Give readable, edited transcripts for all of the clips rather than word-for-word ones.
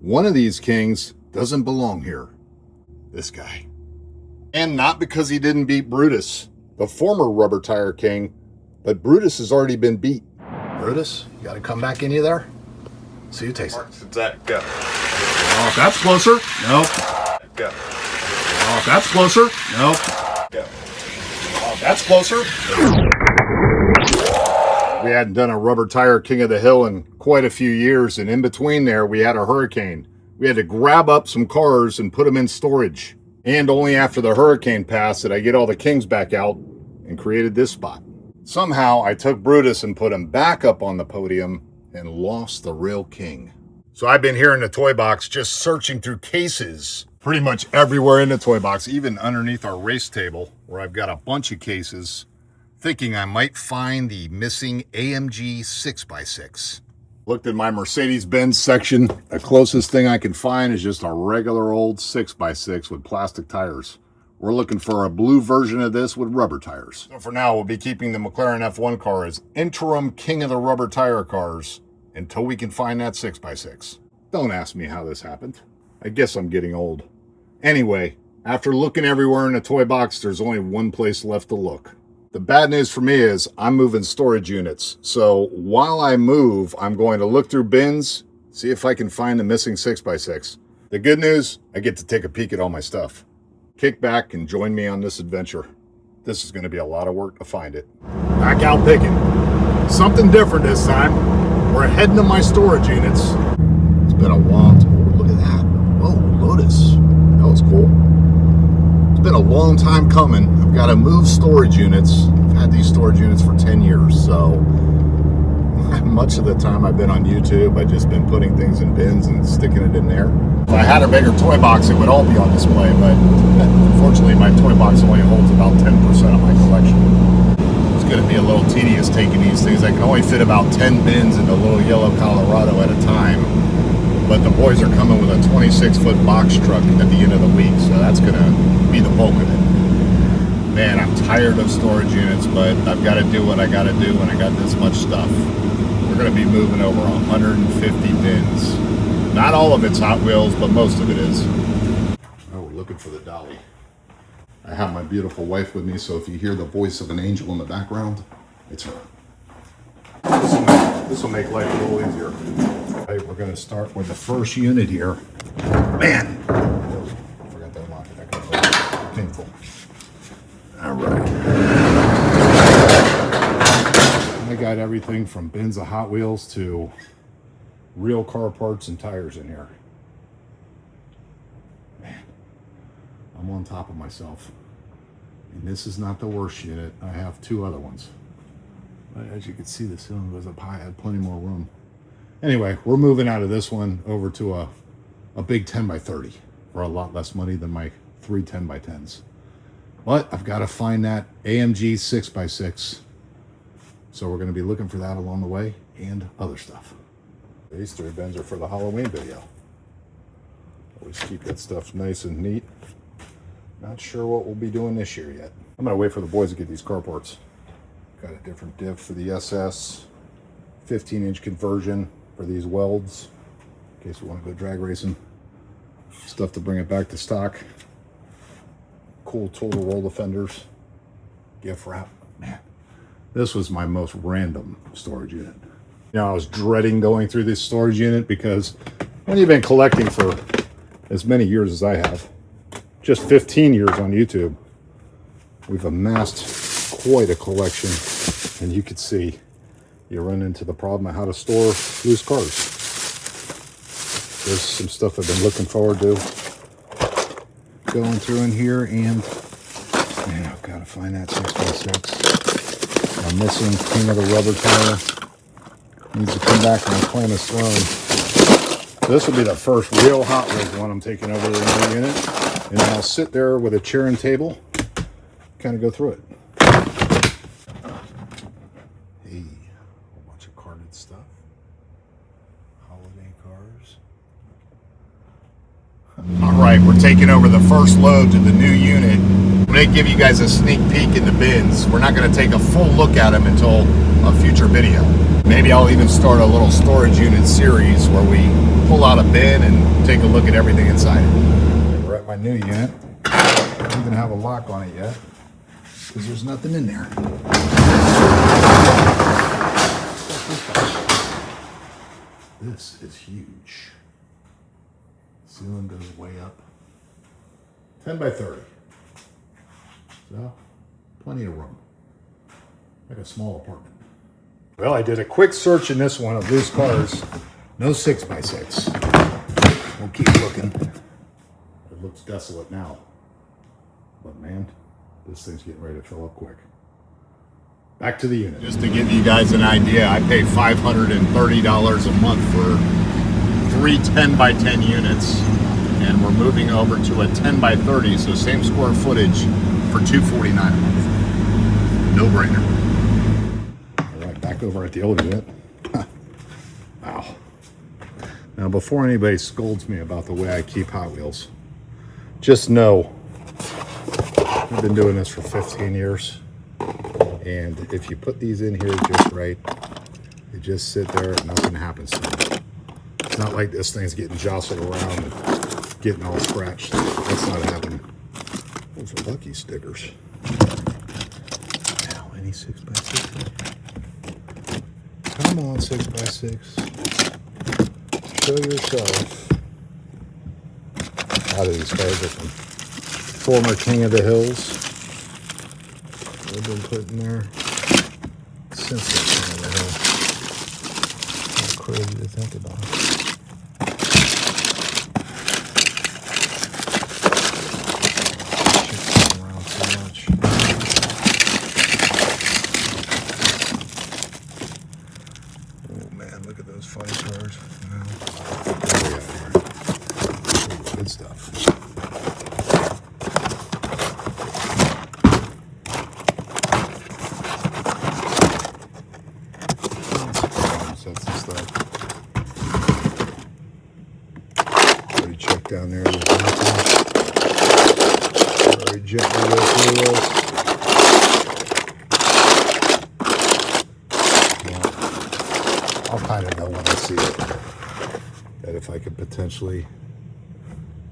One of these kings doesn't belong here. This guy. And not because he didn't beat Brutus, the former rubber tire king, but Brutus has already been beat. Brutus, you got to come back in you there? See you taste it. Zach, go. Oh, if that's closer. Nope. Go. Oh, if that's closer. Nope. Go. Oh, if that's closer. We hadn't done a rubber tire king of the hill in quite a few years, and in between there, we had a hurricane. We had to grab up some cars and put them in storage. And only after the hurricane passed did I get all the kings back out and created this spot. Somehow, I took Brutus and put him back up on the podium and lost the real king. So I've been here in the toy box just searching through cases pretty much everywhere in the toy box, even underneath our race table where I've got a bunch of cases, thinking I might find the missing AMG 6x6. Looked in my Mercedes-Benz section. The closest thing I can find is just a regular old 6x6 with plastic tires. We're looking for a blue version of this with rubber tires. So for now, we'll be keeping the McLaren F1 car as interim king of the rubber tire cars until we can find that 6x6. Don't ask me how this happened. I guess I'm getting old. Anyway, after looking everywhere in the toy box, there's only one place left to look. The bad news for me is I'm moving storage units. So while I move, I'm going to look through bins, see if I can find the missing 6x6. The good news, I get to take a peek at all my stuff. Kick back and join me on this adventure. This is going to be a lot of work to find it. Back out picking. Something different this time. We're heading to my storage units. It's been a long time. Oh, look at that. Oh, Lotus. That was cool. It's been a long time coming. I've got to move storage units. I've had these storage units for 10 years, so much of the time I've been on YouTube, I've just been putting things in bins and sticking it in there. If I had a bigger toy box, it would all be on display, but unfortunately my toy box only holds about 10% of my collection. It's going to be a little tedious taking these things. I can only fit about 10 bins in a little yellow Colorado at a time, but the boys are coming with a 26-foot box truck at the end of the week, so that's going to be the bulk of it. Man, I'm tired of storage units, but I've got to do what I got to do when I got this much stuff. We're going to be moving over 150 bins. Not all of it's Hot Wheels, but most of it is. Oh, we're looking for the dolly. I have my beautiful wife with me, so if you hear the voice of an angel in the background, it's her. This will make life a little easier. Okay, we're going to start with the first unit here. Man! I forgot to unlock it. That got painful. All right. I got everything from bins of Hot Wheels to real car parts and tires in here. Man, I'm on top of myself. And this is not the worst unit. I have two other ones. But as you can see, the ceiling goes up high. I had plenty more room. Anyway, we're moving out of this one over to a big 10x30 for a lot less money than my 3 10x10s. But I've got to find that AMG 6x6. So we're going to be looking for that along the way and other stuff. These 3 bins are for the Halloween video. Always keep that stuff nice and neat. Not sure what we'll be doing this year yet. I'm going to wait for the boys to get these car parts. Got a different diff for the SS. 15-inch conversion for these welds. In case we want to go drag racing. Stuff to bring it back to stock. Cool total roll defenders. Gift wrap. Man. This was my most random storage unit. You know, I was dreading going through this storage unit because when you've been collecting for as many years as I have, just 15 years on YouTube, we've amassed quite a collection. And you could see you run into the problem of how to store loose cars. There's some stuff I've been looking forward to going through in here, and man, I've got to find that 6x6. I'm missing king of the rubber tire. Needs to come back and claim his throne. So this will be the first real Hot Wheels one I'm taking over the new unit. And then I'll sit there with a chair and table, kind of go through it. Hey, a whole bunch of carded stuff. Holiday cars. All right, we're taking over the first load to the new unit. I'm going to give you guys a sneak peek in the bins. We're not going to take a full look at them until a future video. Maybe I'll even start a little storage unit series where we pull out a bin and take a look at everything inside it. We're at my new unit. I don't even have a lock on it yet because there's nothing in there. This is huge. Ceiling goes way up. 10 by 30. So, plenty of room. Like a small apartment. Well, I did a quick search in this one of loose cars. No 6x6. We'll keep looking. It looks desolate now. But man, this thing's getting ready to fill up quick. Back to the unit. Just to give you guys an idea, I pay $530 a month for 3 10 by 10 units. And we're moving over to a 10 by 30, so same square footage for $249 a month. No brainer. All right, back over at the old unit. Wow. Now, before anybody scolds me about the way I keep Hot Wheels, just know I've been doing this for 15 years. And if you put these in here just right, they just sit there and nothing happens to them. It's not like this thing's getting jostled around and getting all scratched. That's not happening. Those are lucky stickers. Now, any 6x6? Come on, 6x6. Show yourself. A lot of these cars are from former King of the Hills. They've been put in there since the King of the Hill. How crazy to think about. Funny cars. No. Good stuff. Sets and stuff. Already checked down there. Very gently go through this. I'll kind of know when I see it that if I could potentially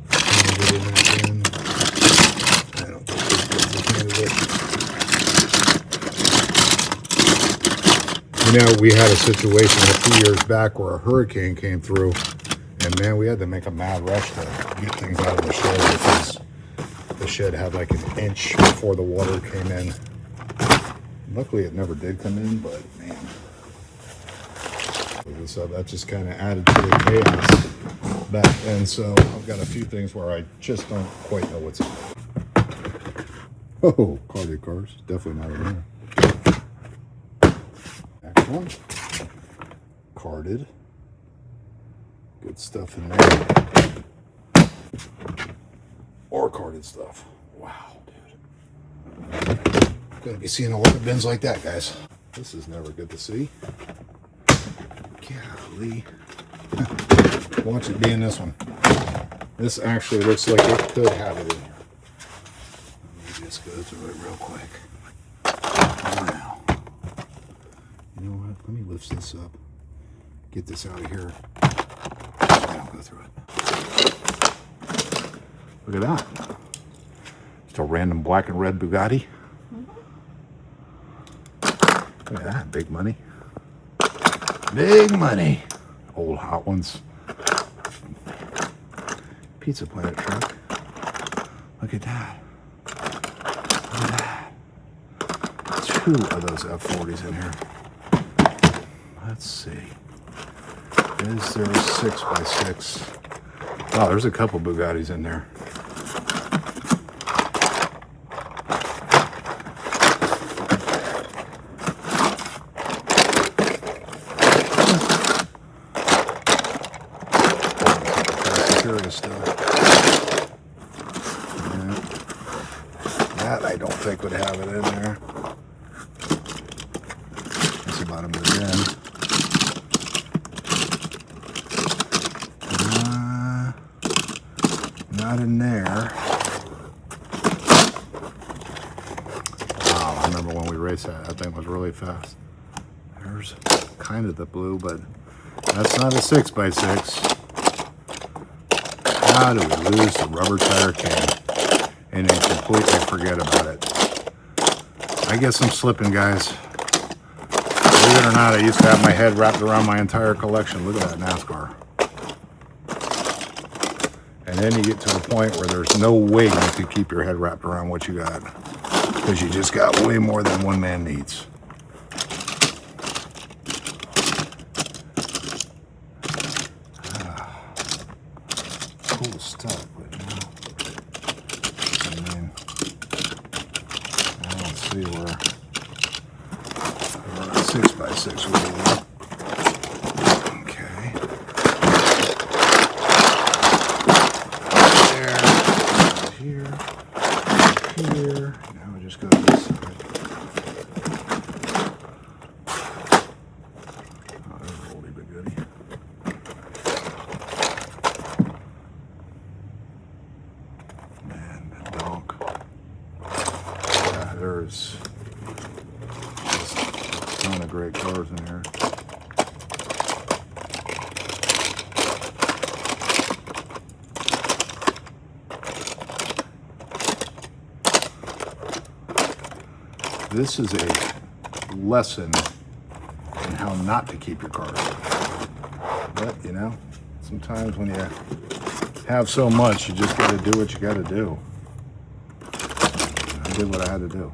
get in that bin. I don't think it's a candidate. You know, we had a situation a few years back where a hurricane came through, and man, we had to make a mad rush to get things out of the shed because the shed had like an inch before the water came in. Luckily, it never did come in, but man. So that just kind of added to the chaos back then. So I've got a few things where I just don't quite know what's in there. Oh, carded cars. Definitely not in there. Next one. Carded. Good stuff in there. Or carded stuff. Wow, dude. Gonna be seeing a lot of bins like that, guys. This is never good to see. Golly. Watch it be in this one. This actually looks like it could have it in here. Let me just go through it real quick. Now, you know what? Let me lift this up. Get this out of here. And I'll go through it. Look at that. Just a random black and red Bugatti. Look at that. Big money. Big money. Old hot ones. Pizza Planet truck. Look at that. Look at that. 2 of those F40s in here. Let's see. Is there a 6x6? Oh, there's a couple Bugattis in there. Stuff. Yeah. That I don't think would have it in there. That's the bottom of the bin. Not in there. race at. That thing was really fast. There's kind of the blue, but that's not a 6x6. How do we lose the rubber tire king and then completely forget about it? I guess I'm slipping, guys. Believe it or not, I used to have my head wrapped around my entire collection. Look at that NASCAR. And then you get to a point where there's no way you can keep your head wrapped around what you got, because you just got way more than one man needs. Cool stuff, but I mean, I don't see where a 6x6 would work. Okay. There, here. Now we just go to this side. Oh, there's an oldie but goodie. Man, the donk. Yeah, there's a ton of great cars in here. This is a lesson in how not to keep your cars. But, you know, sometimes when you have so much, you just got to do what you got to do. I did what I had to do.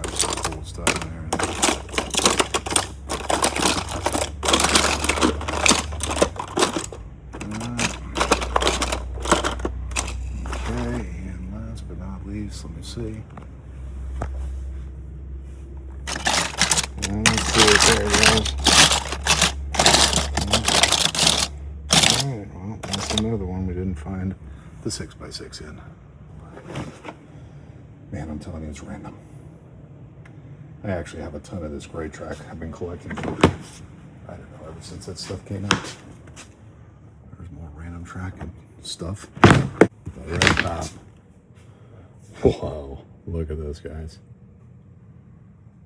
There's some cool stuff in there. Okay, and last but not least, let me see. Let's see what there goes. Alright, well, that's another one we didn't find the 6x6 in. Man, I'm telling you, it's random. I actually have a ton of this gray track I've been collecting for, I don't know, ever since that stuff came out. There's more random track and stuff. The red top. Whoa, look at this, guys.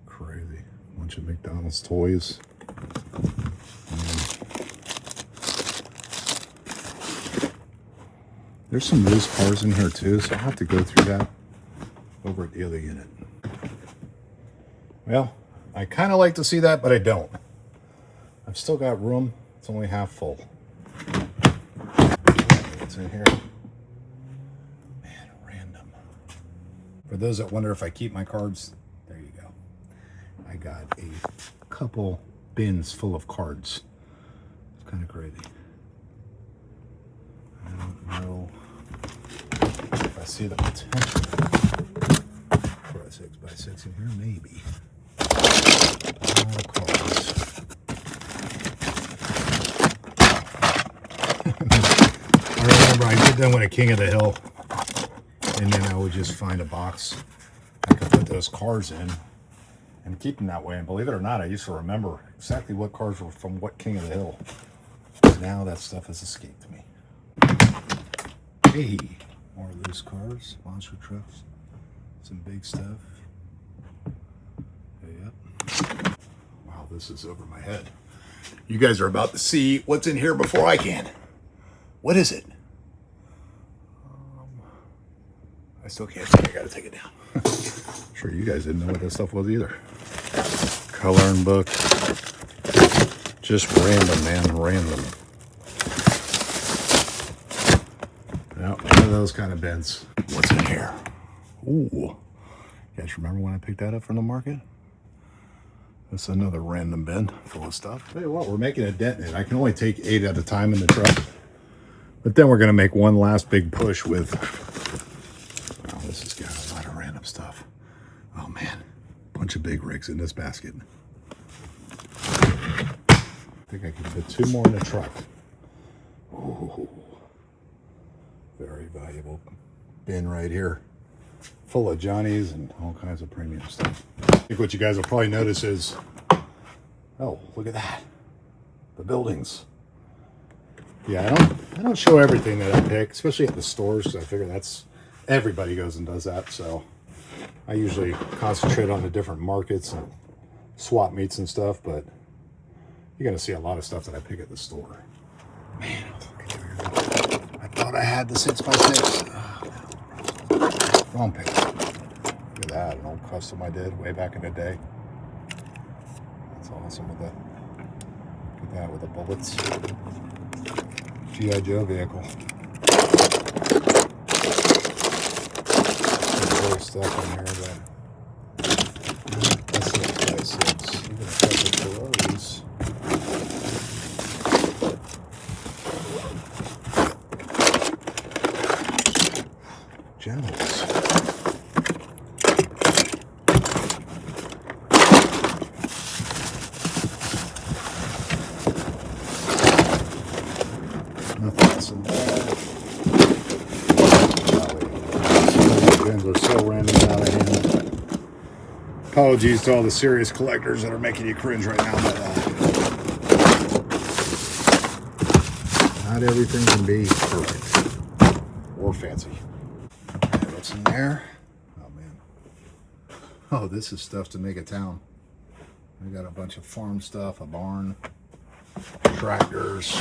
Crazy. Bunch of McDonald's toys. There's some loose cars in here too, so I'll have to go through that over at the other unit. Well, I kind of like to see that, but I don't. I've still got room. It's only half full. What's in here? Man, random. For those that wonder if I keep my cards, there you go. I got a couple bins full of cards. It's kind of crazy. I don't know if I see the potential for a 6x6 in here. Maybe. All cards. I remember I did that with a King of the Hill, and then I would just find a box I could put those cars in and keep them that way. And believe it or not, I used to remember exactly what cars were from what King of the Hill. Now that stuff has escaped me. Hey, more loose cars, monster trucks, some big stuff. Yep. Wow, this is over my head. You guys are about to see what's in here before I can. What is it? I still can't see. I gotta take it down. Sure, you guys didn't know what this stuff was either. Coloring book. Just random, man, random. Yeah, one of those kind of bins. What's in here? Ooh. You guys remember when I picked that up from the market? That's another random bin full of stuff. Tell you what, we're making a dent in it. I can only take 8 at a time in the truck. But then we're going to make one last big push with... Oh, this has got a lot of random stuff. Oh, man. Bunch of big rigs in this basket. I think I can fit 2 more in the truck. Ooh. Very valuable bin right here. Full of Johnnies and all kinds of premium stuff. I think what you guys will probably notice is, oh, look at that. The buildings. Yeah, I don't show everything that I pick, especially at the stores, because I figure that's everybody goes and does that. So I usually concentrate on the different markets and swap meets and stuff, but you're going to see a lot of stuff that I pick at the store. Man, I thought I had the 6x6. Wrong page. Look at that, an old custom I did way back in the day. That's awesome with that. Look at that with the bullets. G.I. Joe vehicle. Some cool stuff in here, but that's 6x6. You're going to cut the those. Generals. Nothing's in there. Bins are so random and out of hand. Apologies to all the serious collectors that are making you cringe right now, but not everything can be perfect or fancy. Okay, what's in there? Oh man. Oh, this is stuff to make a town. We got a bunch of farm stuff, a barn, tractors.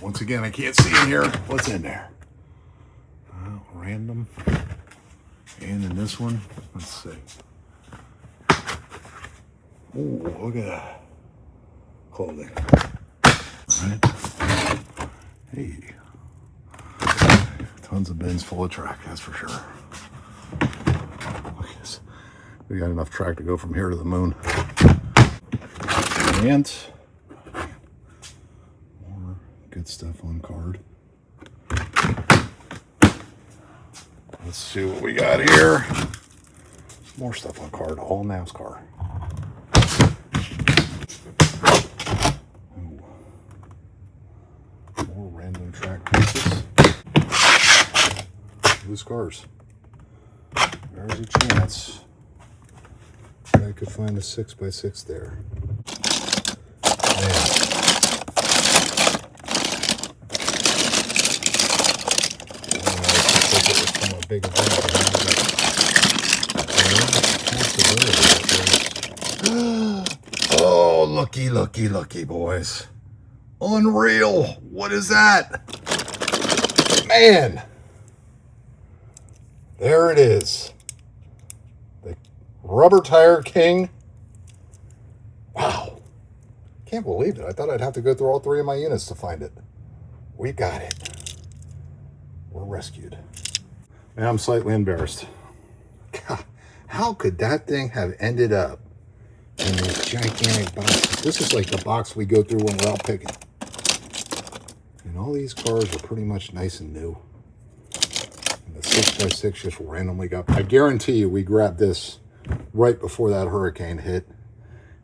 Once again, I can't see in here. What's in there? Random. And in this one, let's see. Oh, look at that. Clothing. All right. Hey. Tons of bins full of track, that's for sure. Look at this. We got enough track to go from here to the moon. And more good stuff on card. Let's see what we got here. More stuff on card, all NASCAR. Ooh. More random track pieces. Loose cars. There's a chance I could find a 6x6 there. Man. From a big event. Oh, looky, looky, looky, boys. Unreal. What is that? Man. There it is. The Rubber Tire King. Wow. Can't believe it. I thought I'd have to go through all three of my units to find it. We got it. We're rescued. Now I'm slightly embarrassed. God, how could that thing have ended up in these gigantic boxes? This is like the box we go through when we're out picking. And all these cars are pretty much nice and new. And the 6x6 just randomly got... I guarantee you we grabbed this right before that hurricane hit.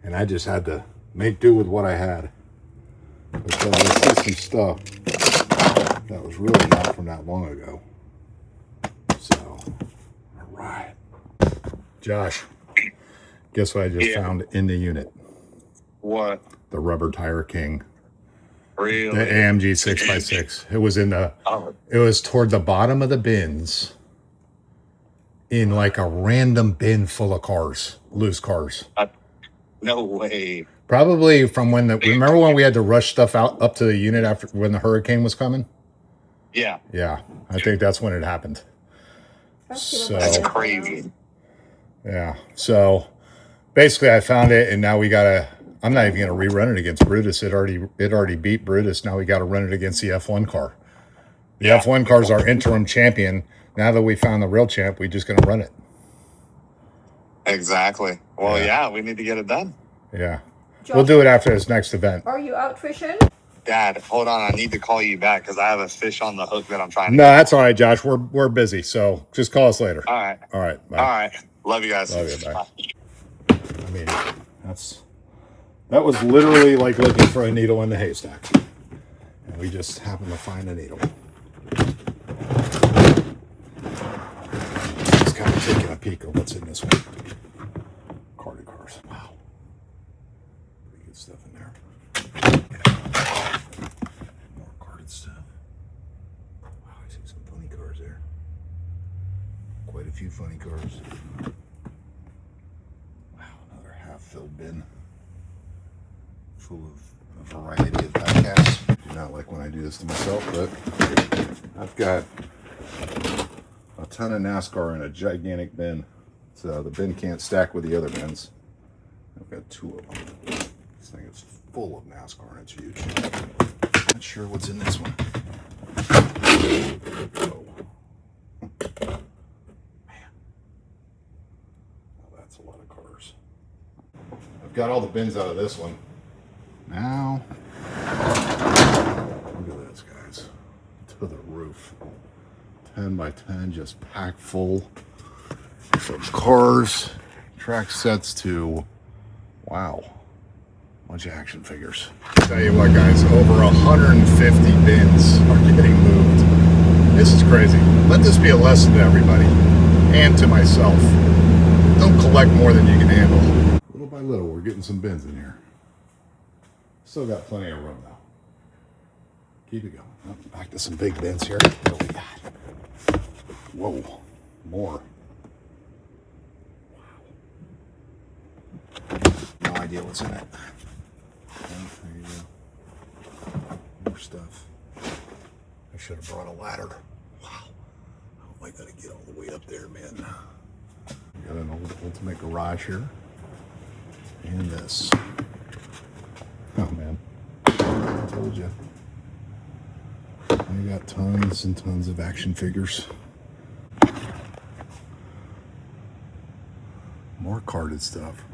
And I just had to make do with what I had. Because I see some stuff that was really not from that long ago. So, all right. Josh, guess what I just found in the unit? What? The Rubber Tire King. Really? The AMG 6x6. It was in the... Oh. It was toward the bottom of the bins in like a random bin full of cars, loose cars. No way. Probably from when the... Remember when we had to rush stuff out up to the unit after when the hurricane was coming? Yeah. Yeah, I think that's when it happened. So That's crazy. yeah. So basically I found it and now we gotta... I'm not even gonna rerun it against Brutus. It already beat Brutus. Now we gotta run it against the F1 car. The F1 car is our interim champion. Now that we found the real champ, we just gonna run it. Exactly. Well, yeah, we need to get it done. Yeah. Josh, We'll do it after this next event. are you out fishing? Dad, hold on. I need to call you back because I have a fish on the hook that I'm trying to No, get. that's all right, Josh. We're busy, so just call us later. All right. All right. Bye. All right. Love you guys. Love you. Bye. I mean, that was literally like looking for a needle in the haystack. And we just happened to find a needle. Just kind of taking a peek at what's in this one. Carded cars. Wow. Pretty good stuff in there. Yeah. More carded stuff. Wow, I see some funny cars there. few funny cars. Wow, another half-filled bin full of a variety of podcasts. I do not like when I do this to myself, but I've got a ton of NASCAR in a gigantic bin, so the bin can't stack with the other bins. I've got 2 of them. This thing is full of NASCAR and it's huge. Not sure what's in this one. Oh. Man. Well, that's a lot of cars. I've got all the bins out of this one. Now, look at this, guys. To the roof. 10 by 10, just packed full. From cars, track sets to, wow, bunch of action figures. Tell you what, guys, over 150 bins are getting moved. This is crazy. Let this be a lesson to everybody and to myself. Don't collect more than you can handle. Little by little, we're getting some bins in here. Still got plenty of room though. Keep it going. Oh, back to some big bins here. What do we got? Whoa, more. No idea what's in it. Oh, there you go. More stuff. I should have brought a ladder. Wow. How am I going to get all the way up there, man? Got an old ultimate garage here. And this. Oh, man. I told you. I got tons and tons of action figures. More carded stuff.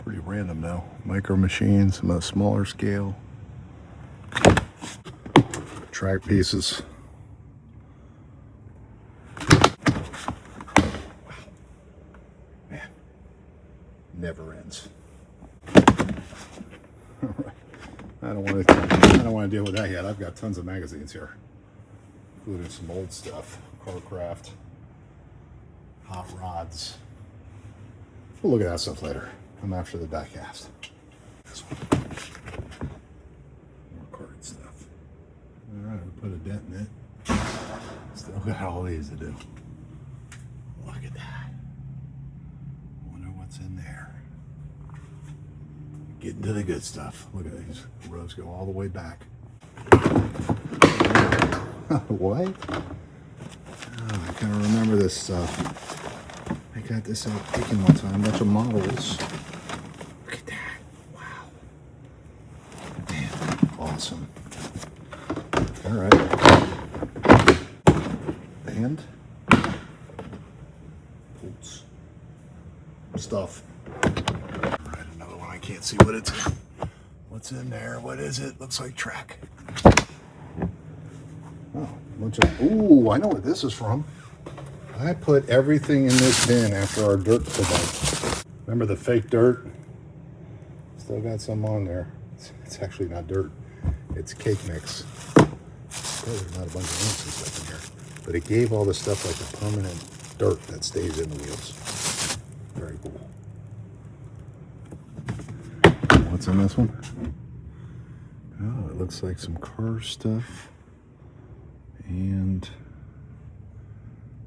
Pretty random now. Micro machines, some of the smaller scale. Track pieces. Man, never ends. All right. I don't want to deal with that yet. I've got tons of magazines here, including some old stuff, Carcraft, hot rods. We'll look at that stuff later. I'm after the diecast. This one. More card stuff. All right, we put a dent in it. Still got all these to do. Look at that. Wonder what's in there. Getting to the good stuff. Look at these rows go all the way back. What? Oh, I kind of remember this stuff. I got this out Pickin one time. Bunch of models. Look at that. Wow. Man, awesome. All right. And bolts. Stuff. I can't see what it's. What's in there? What is it? Looks like track. Oh, bunch of. Ooh, I know what this is from. I put everything in this bin after our dirt event. Remember the fake dirt? Still got some on there. It's actually not dirt. It's cake mix. There's not a bunch of links and stuff in here, but it gave all the stuff like a permanent dirt that stays in the wheels. Very cool. What's in this one? Oh, it looks like some car stuff and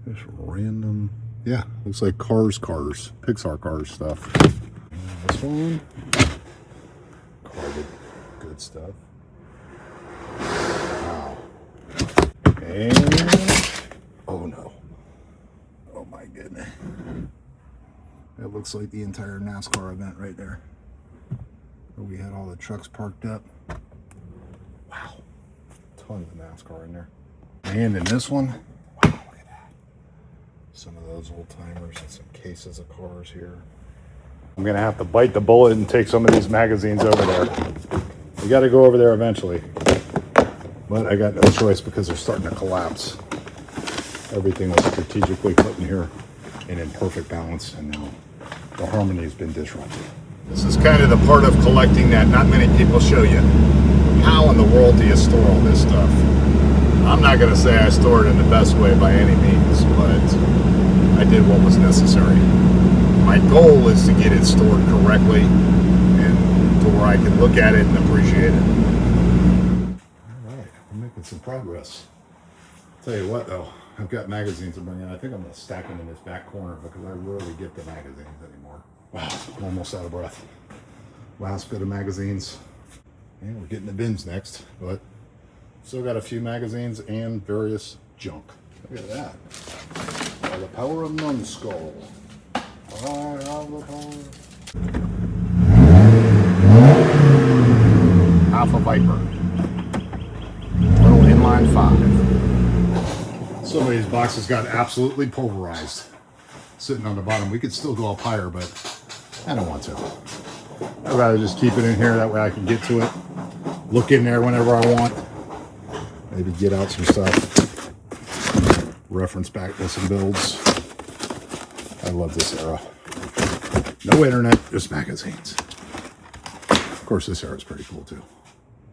just random, yeah, looks like cars, Pixar cars stuff. And this one, carded, good stuff. Wow. And, oh no. Oh my goodness. That looks like the entire NASCAR event right there. We had all the trucks parked up. Wow. Tons of NASCAR in there. And in this one, wow, look at that. Some of those old timers and some cases of cars here. I'm gonna have to bite the bullet and take some of these magazines over there. We gotta go over there eventually. But I got no choice because they're starting to collapse. Everything was strategically put in here and in perfect balance, and now the harmony has been disrupted. This is kind of the part of collecting that not many people show you. How in the world do you store all this stuff? I'm not going to say I stored it in the best way by any means, but I did what was necessary. My goal is to get it stored correctly and to where I can look at it and appreciate it. All right, we're making some progress. Tell you what though, I've got magazines to bring in. I think I'm going to stack them in this back corner because I rarely get the magazines anymore. Wow, I'm almost out of breath. Last bit of magazines. And we're getting the bins next, but still got a few magazines and various junk. Look at that. By the power of Numbskull. I have the power. Alpha Viper. Little inline 5. Some of these boxes got absolutely pulverized. Sitting on the bottom. We could still go up higher, but I don't want to. I'd rather just keep it in here. That way I can get to it. Look in there whenever I want. Maybe get out some stuff. Reference back to some builds. I love this era. No internet, just magazines. Of course, this era is pretty cool too.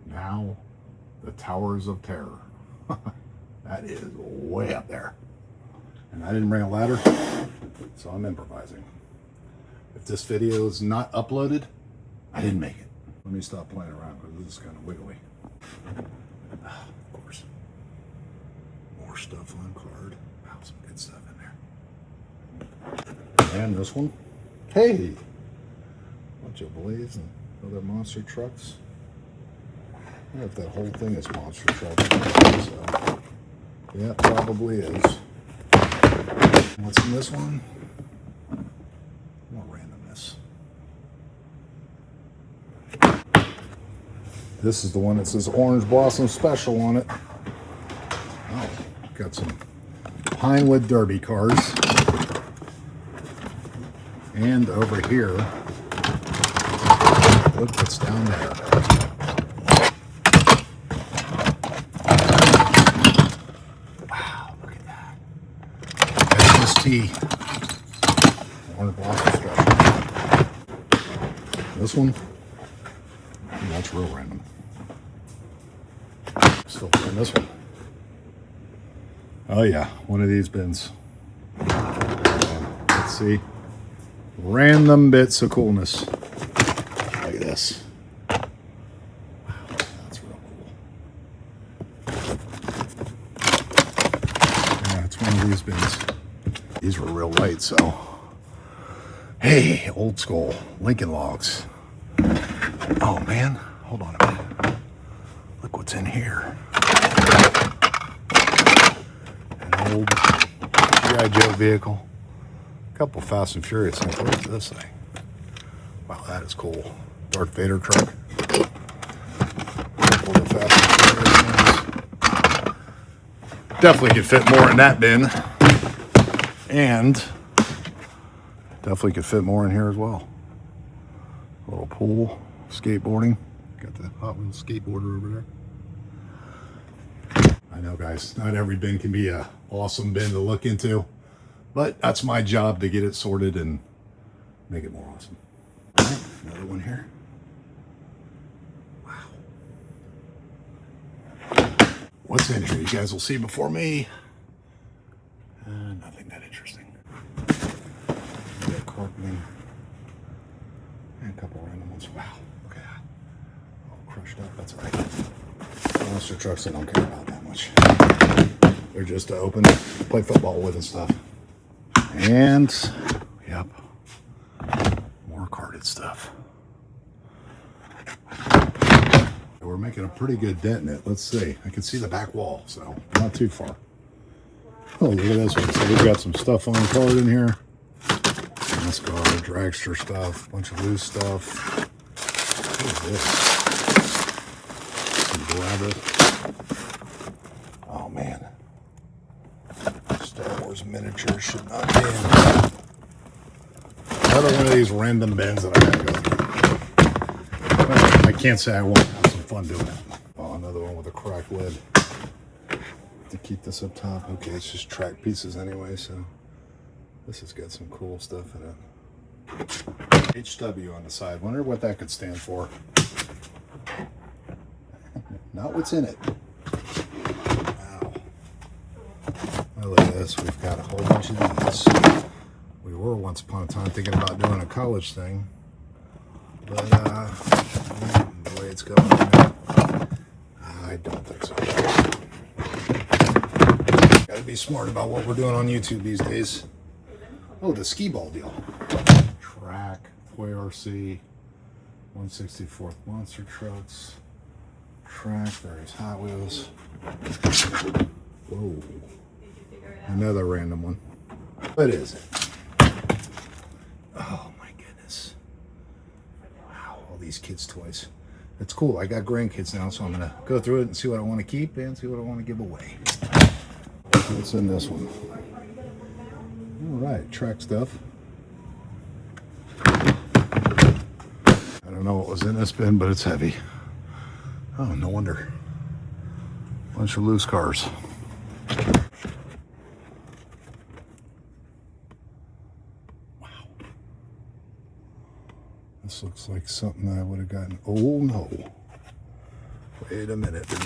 Now, the Towers of Terror. That is way up there. And I didn't bring a ladder, so I'm improvising. If this video is not uploaded, I didn't make it. Let me stop playing around because this is kind of wiggly. Of course. More stuff on card. Wow, some good stuff in there. And this one. Hey! Bunch of blades and other monster trucks. I wonder if that whole thing is monster trucks. So, yeah, it probably is. What's in this one? More randomness. This is the one that says Orange Blossom Special on it. Oh, got some Pinewood Derby cars. And over here, look what's down there. Wow, look at that. SST. Orange Blossom Special. This one, that's real random. Still in this one. Oh yeah, one of these bins. Let's see. Random bits of coolness. Look at this. Wow, that's real cool. Yeah, it's one of these bins. These were real light, so. Hey, old school Lincoln logs. Oh man, hold on a minute. Look what's in here. An old G.I. Joe vehicle. A couple Fast and Furious things. What is this thing? Wow, that is cool. Darth Vader truck. Couple of the Fast and Furious things. Definitely could fit more in that bin. And definitely could fit more in here as well. A little pool, skateboarding. Got the Hot Wheels skateboarder over there. I know, guys, not every bin can be a awesome bin to look into, but that's my job to get it sorted and make it more awesome. All right, another one here. Wow. What's in here? You guys will see before me. Nothing that interesting. Got carpeting. And a couple random ones. Wow, look at that. All crushed up, that's all right. Monster trucks I don't care about that much. They're just to open, play football with and stuff. And, yep, more carded stuff. We're making a pretty good dent in it. Let's see. I can see the back wall, so not too far. Oh, look at this one. So we've got some stuff on card in here. NASCAR, dragster stuff, bunch of loose stuff. What is this? Some Rabbit. Oh man. Star Wars miniatures should not be in. Another one of these random bins that I gotta go through. Well, I can't say I won't have some fun doing it. Oh, another one with a cracked lid. To keep this up top. Okay, it's just track pieces anyway, so this has got some cool stuff in it. HW on the side. Wonder what that could stand for. Not what's in it. Wow. Well, look at this. We've got a whole bunch of these. We were once upon a time thinking about doing a college thing, but the way it's going, I don't think so. Got Gotta be smart about what we're doing on YouTube these days. Oh, the skee ball deal. Track, Toy RC, 164th Monster Trucks, Track, various Hot Wheels. Whoa. Another random one. What is it? Oh my goodness. Wow, all these kids' toys. It's cool. I got grandkids now, so I'm gonna go through it and see what I want to keep and see what I want to give away. What's in this one? All right, track stuff. I don't know what was in this bin, but it's heavy. Oh, no wonder. Bunch of loose cars. Wow. This looks like something I would have gotten. Oh no. Wait a minute, dude.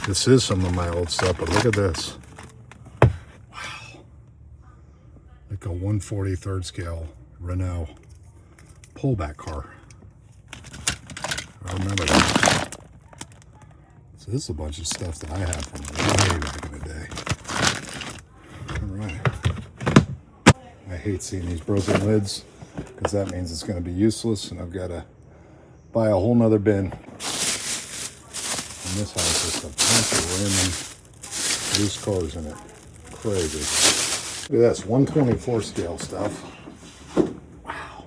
This is some of my old stuff, but look at this. Wow. Like a 1/43rd scale Renault pullback car. I remember that. So this is a bunch of stuff that I had from way back in the day. All right. I hate seeing these broken lids because that means it's going to be useless and I've got to buy a whole nother bin. And this has just a bunch of random loose cars in it. Crazy. Look at this, 1/24 scale stuff. Wow.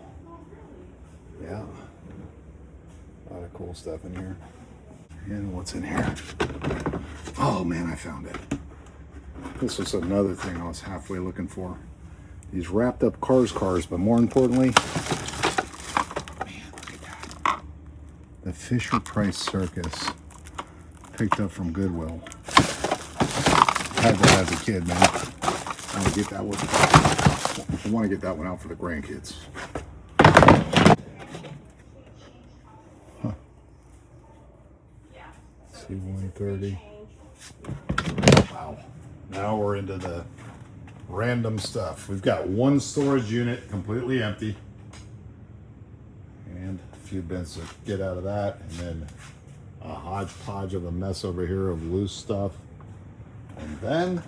Yeah. A lot of cool stuff in here. And what's in here? Oh man, I found it. This was another thing I was halfway looking for. These wrapped up cars, but more importantly, man, look at that. The Fisher Price Circus. Picked up from Goodwill. Had that as a kid, man. I want to get that one. I want to get that one out for the grandkids. Huh. C-130. Wow. Now we're into the random stuff. We've got one storage unit completely empty. And a few bins to get out of that. And then a hodgepodge of a mess over here of loose stuff. And then,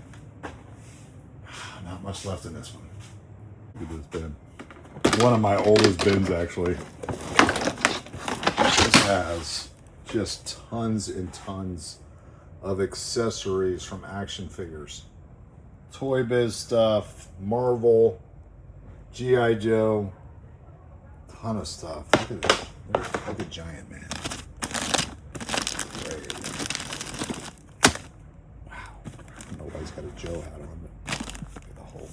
not much left in this one. Look at this bin. One of my oldest bins, actually. This has just tons and tons of accessories from action figures. Toy Biz stuff, Marvel, G.I. Joe, ton of stuff. Look at this. Look at Giant Man. Wow. Nobody's got a Joe hat on, but look at the hole.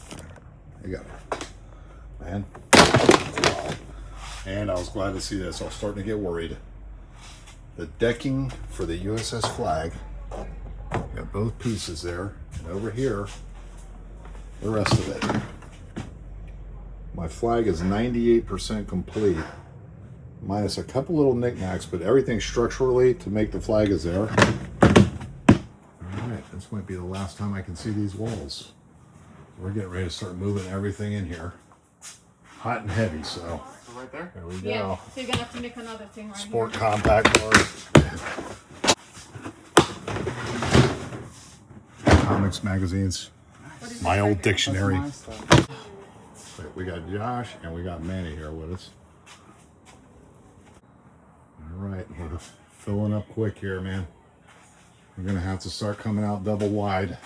You got it. Man. Wow. And I was glad to see this. I was starting to get worried. The decking for the USS Flag. Got both pieces there. And over here, the rest of it. My flag is 98% complete. Minus a couple little knickknacks, but everything structurally to make the flag is there. Alright, this might be the last time I can see these walls. We're getting ready to start moving everything in here. Hot and heavy, so. Right there? There we go. Yeah, so you're gonna have to make another thing right Sport here. compact cars. Comics, magazines. My old dictionary. Wait, we got Josh and we got Manny here with us. All right, we're filling up quick here, man. We're gonna have to start coming out double wide.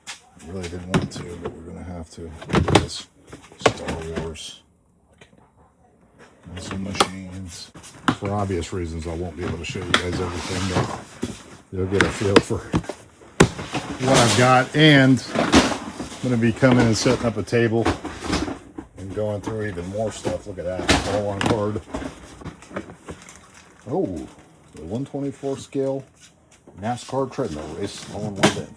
I really didn't want to, but we're gonna have to. Look at this Star Wars. Muscle machines. For obvious reasons, I won't be able to show you guys everything, but you'll get a feel for what I've got. And I'm gonna be coming and setting up a table and going through even more stuff. Look at that, all on card. Oh, the 1/24 scale NASCAR treadmill race all in one bin.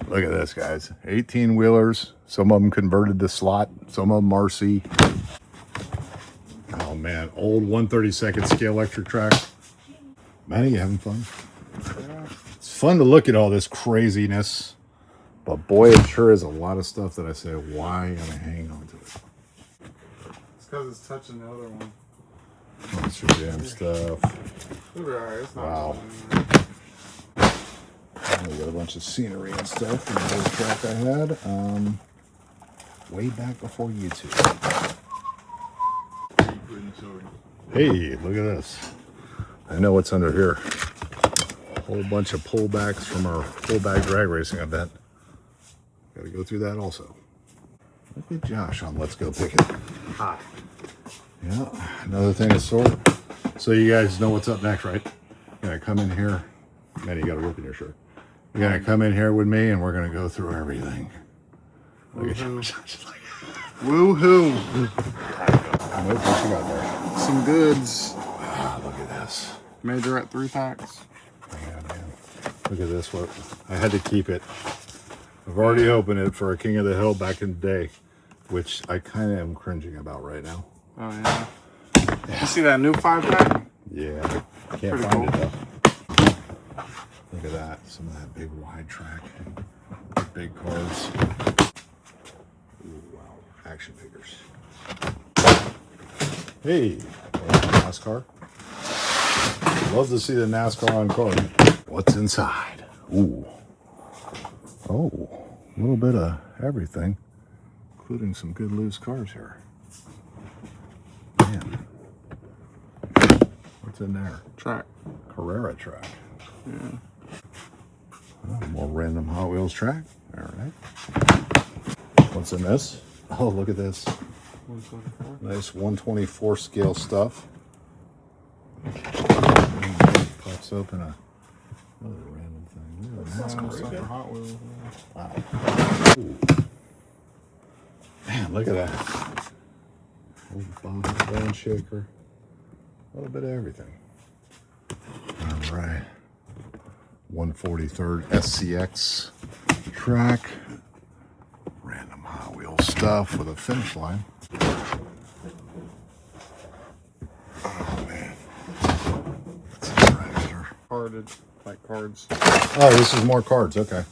Look at this, guys. 18 wheelers. Some of them converted to slot. Some of them RC. Oh man, old 1/32 scale electric track. Manny, you having fun? Yeah. It's fun to look at all this craziness, but boy, it sure is a lot of stuff that I say, why am I hanging on to it? It's because it's touching the other one. That's your damn stuff. It'll be alright. It's not Wow. bunch of scenery and stuff from the old track I had way back before YouTube. Hey, look at this. I know what's under here. A whole bunch of pullbacks from our full bag drag racing event. Got to go through that also. Look at Josh on Let's Go Pickin. Hi. Yeah, another thing of sort. So you guys know what's up next, right? You're gonna come in here. Man, you got a rip in your shirt. You're gonna come in here with me and we're gonna go through everything. Look at Josh. Woohoo! What you got there? Some goods. Ah, look at this. Major at 3 packs. Yeah, man. Look at this. What I had to keep it. I've already opened it for a King of the Hill back in the day, which I kind of am cringing about right now. Oh yeah. You see that new 5-pack? Yeah, can't Pretty find cool. it though. Look at that. Some of that big wide track. Big cars. Ooh, wow. Action figures. Hey, NASCAR. Love to see the NASCAR on card. What's inside? Ooh. Oh, a little bit of everything, including some good loose cars here. Man. What's in there? Track. Carrera track. Yeah. Oh, more random Hot Wheels track. All right. What's in this? Oh, look at this. 124. Nice 124 scale stuff. Pops open a another random thing. Ooh, that's great. Hot Wheels. Wow. Ooh. Man, look at that. Old bone shaker. A little bit of everything. All right. 143rd SCX track. Random Hot Wheels stuff with a finish line. Oh, man. That's a treasure. Carded, like cards. Oh, this is more cards. Okay.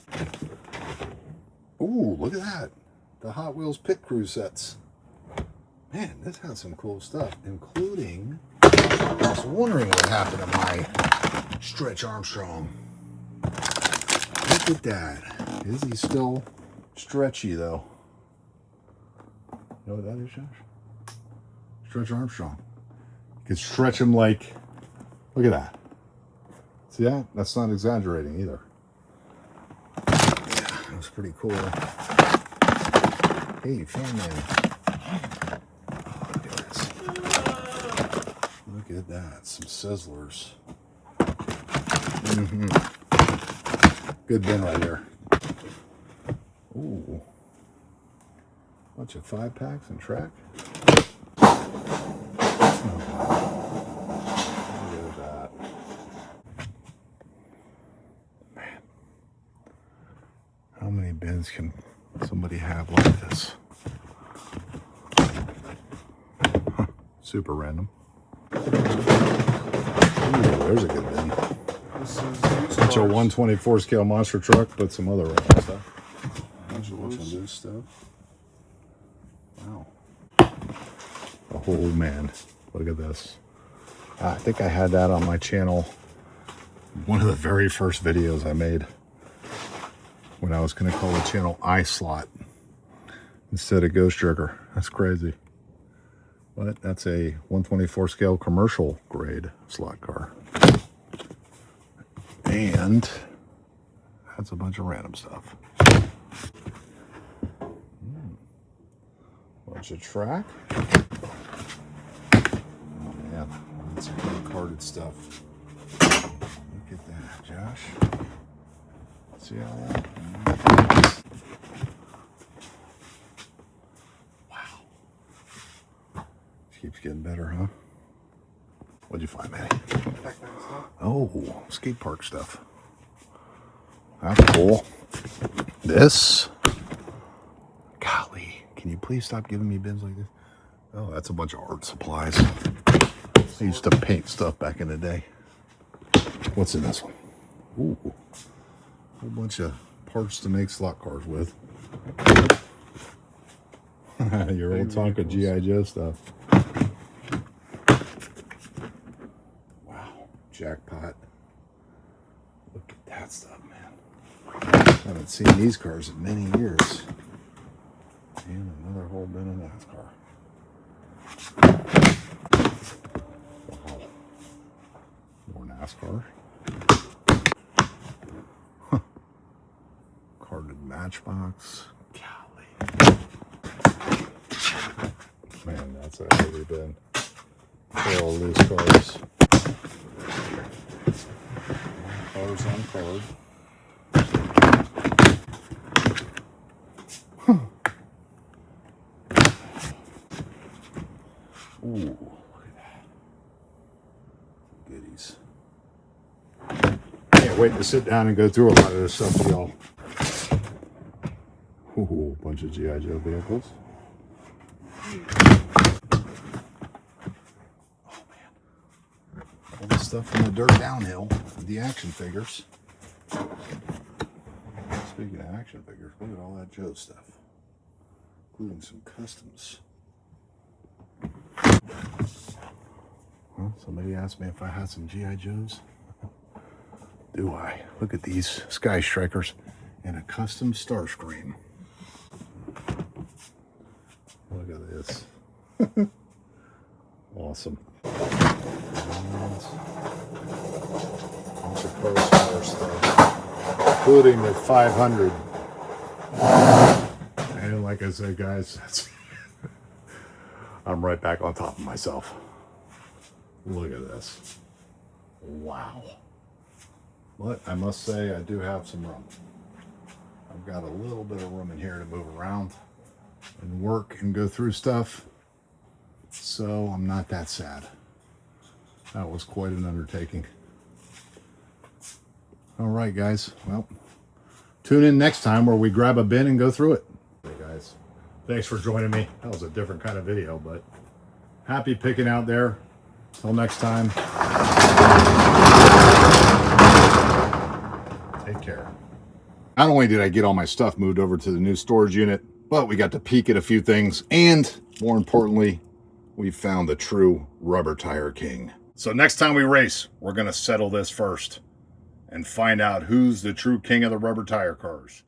Ooh, look at that. The Hot Wheels Pit Crew sets. Man, this has some cool stuff, including, I was wondering what happened to my Stretch Armstrong. Look at that. Is he still stretchy, though? You know what that is, Josh? Stretch Armstrong. You can stretch him like, look at that. See that? That's not exaggerating either. Yeah, that's pretty cool. Hey, fan man. Look at this. Look at that. Some sizzlers. Good bin right here. Ooh. Bunch of 5-packs and track. Look at that. Man. How many bins can somebody have like this? Huh. Super random. Ooh, there's a good bin. This is Such a 124 scale monster truck, but some other random stuff. bunch of Bunch of loose. loose stuff. Wow. Oh man, look at this. I think I had that on my channel. One of the very first videos I made when I was going to call the channel iSlot instead of Ghost Jerker. That's crazy. But that's a 124 scale commercial grade slot car. And that's a bunch of random stuff. Bunch of track. Oh man, that's some good carded stuff. Look at that, Josh. See all that? Wow. Keeps getting better, huh? What'd you find, Manny? Oh, skate park stuff. That's cool. This. Golly, can you please stop giving me bins like this? Oh, that's a bunch of art supplies. I used to paint stuff back in the day. What's in this one? Ooh, a whole bunch of parts to make slot cars with. Your old Tonka G.I. Joe stuff. Wow, jackpot. Look at that stuff, man. Haven't seen these cars in many years. And another whole bin of NASCAR. Wow. More NASCAR. Huh. Carded Matchbox. Golly. Man, that's a heavy bin. They're all loose cars. Cars on card. Ooh, look at that. Goodies. Can't wait to sit down and go through a lot of this stuff with y'all. Ooh, a bunch of G.I. Joe vehicles. Oh man. All this stuff from the dirt downhill with the action figures. Speaking of action figures, look at all that Joe stuff. Including some customs. Well, somebody asked me if I had some G.I. Joes. Do I? Look at these Sky Strikers and a custom Starscream. Look at this. Awesome. Bunch of post-war stuff, including the 500. And like I said, guys, I'm right back on top of myself. Look at this. Wow. But I must say, I do have some room. I've got a little bit of room in here to move around and work and go through stuff. So I'm not that sad. That was quite an undertaking. All right, guys. Well, tune in next time where we grab a bin and go through it. Hey, guys. Thanks for joining me. That was a different kind of video, but happy picking out there. Till next time. Take care. Not only did I get all my stuff moved over to the new storage unit, but we got to peek at a few things, and more importantly, we found the true rubber tire king. So next time we race, we're going to settle this first and find out who's the true king of the rubber tire cars.